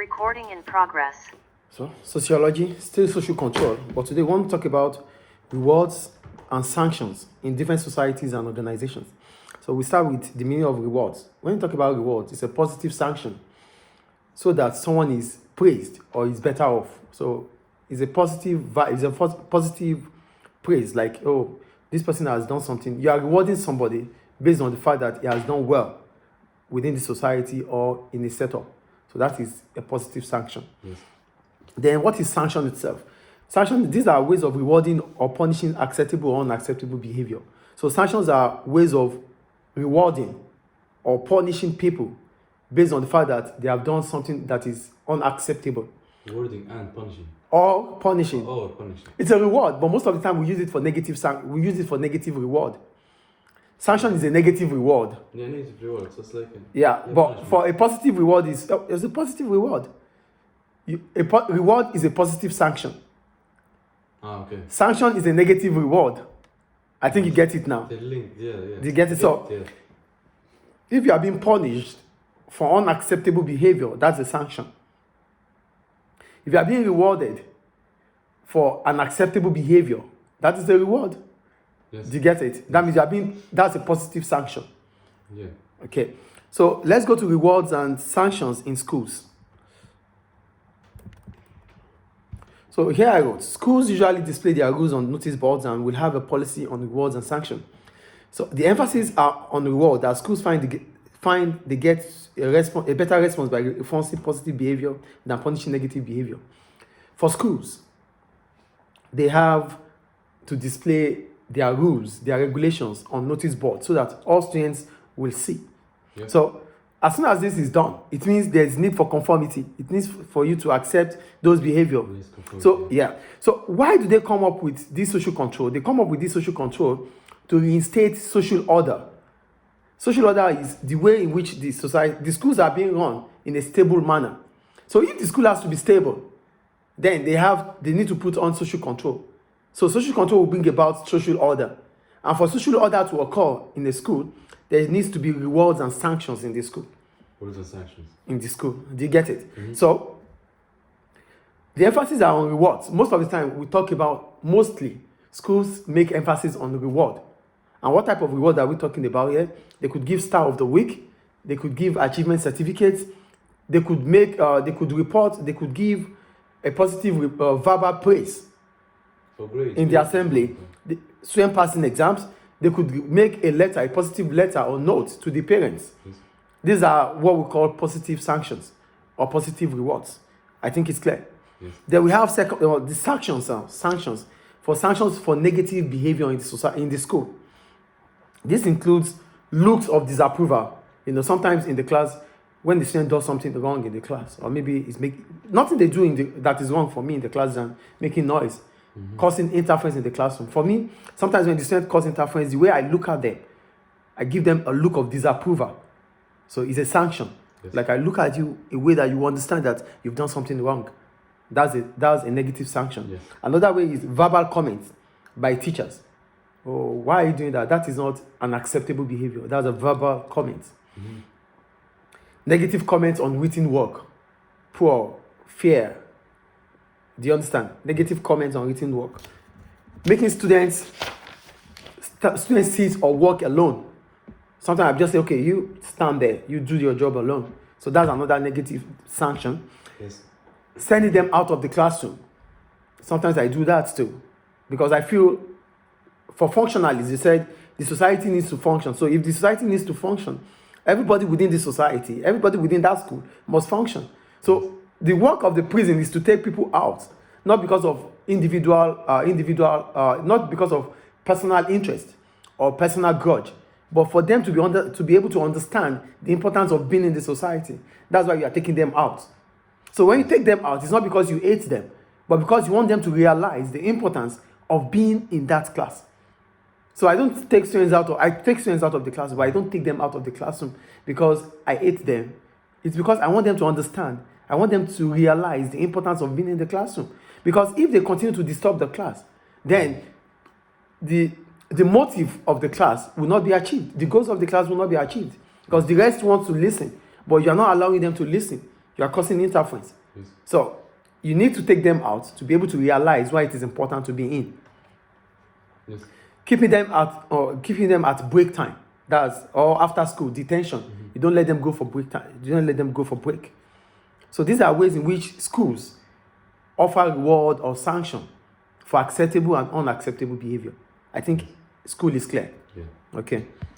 Recording in progress. So, sociology, still social control, but today we want to talk about rewards and sanctions in different societies and organizations. So we start with the meaning of rewards. When you talk about rewards, it's a positive sanction so that someone is praised or is better off. So it's a positive praise, like, oh, this person has done something. You are rewarding somebody based on the fact that he has done well within the society or in a setup. So that is a positive sanction. Yes. Then what is sanction itself? Sanctions, these are ways of rewarding or punishing acceptable or unacceptable behavior. So sanctions are ways of rewarding or punishing people based on the fact that they have done something that is unacceptable. Rewarding and punishing. Or punishing. Oh, punishing. It's a reward, but most of the time we use it for negative reward. Sanction is a negative reward. Yeah, negative reward. So it's like But punishment. for a positive reward it's a positive reward. Reward is a positive sanction. Okay. Sanction is a negative reward. I think you get it now. They're linked. Yeah. Do you get it? So Yeah. if you are being punished for unacceptable behavior, that's a sanction. If you are being rewarded for an acceptable behavior, that is a reward. Yes. Do you get it? That means that's a positive sanction. Yeah. Okay. So let's go to rewards and sanctions in schools. So here I wrote, schools usually display their rules on notice boards and will have a policy on rewards and sanctions. So the emphasis are on reward, that schools find they get a better response by enforcing positive behavior than punishing negative behavior. For schools, they have to display their rules, their regulations on notice boards so that all students will see. Yeah. So as soon as this is done, it means there's need for conformity. It means for you to accept those behavior. Yes, conformity. So yeah. So why do they come up with this social control? They come up with this social control to reinstate social order. Social order is the way in which the schools are being run in a stable manner. So if the school has to be stable, then they need to put on social control. So social control will bring about social order. And for social order to occur in a school, there needs to be rewards and sanctions in the school. Rewards and sanctions. In the school. Do you get it? Mm-hmm. So the emphasis are on rewards. Most of the time we talk about, mostly schools make emphasis on the reward. And what type of reward are we talking about here? They could give star of the week, they could give achievement certificates, they could give a positive verbal praise For grades. in the assembly. The student passing exams, they could make a positive letter or note to the parents. Yes. These are what we call positive sanctions or positive rewards. I think it's clear. Yes. Then we have the sanctions for negative behavior in the school. This includes looks of disapproval. Sometimes in the class, when the student does something wrong in the class, or maybe it's nothing they do that is wrong for me in the class than making noise, causing interference in the classroom. For me, sometimes when the student causes interference, the way I look at them, I give them a look of disapproval. So it's a sanction. Yes. Like I look at you a way that you understand that you've done something wrong. That's a negative sanction. Yes. Another way is verbal comments by teachers. Oh, why are you doing that? That is not an acceptable behavior. That's a verbal comment. Mm-hmm. Negative comments on written work. Poor, fear. Do you understand? Negative comments on written work. Making students sit or work alone. Sometimes I just say, okay, you stand there, you do your job alone. So that's another negative sanction. Yes. Sending them out of the classroom. Sometimes I do that too. Because I feel, for functionalists, they said the society needs to function. So if the society needs to function, everybody within the society, everybody within that school must function. So the work of the prison is to take people out, not because of not because of personal interest or personal grudge, but for them to be able to understand the importance of being in the society. That's why you are taking them out. So when you take them out, it's not because you hate them, but because you want them to realize the importance of being in that class. So I take students out of the class, but I don't take them out of the classroom because I hate them. It's because I want them to understand. I want them to realize the importance of being in the classroom. Because if they continue to disturb the class, then the motive of the class will not be achieved. The goals of the class will not be achieved. Because the rest want to listen, but you are not allowing them to listen. You are causing interference. Yes. So you need to take them out to be able to realize why it is important to be in. Yes. Keeping them at break time, or after school detention. You don't let them go for break time. You don't let them go for break. So these are ways in which schools offer reward or sanction for acceptable and unacceptable behavior. I think school is clear. Yeah. Okay.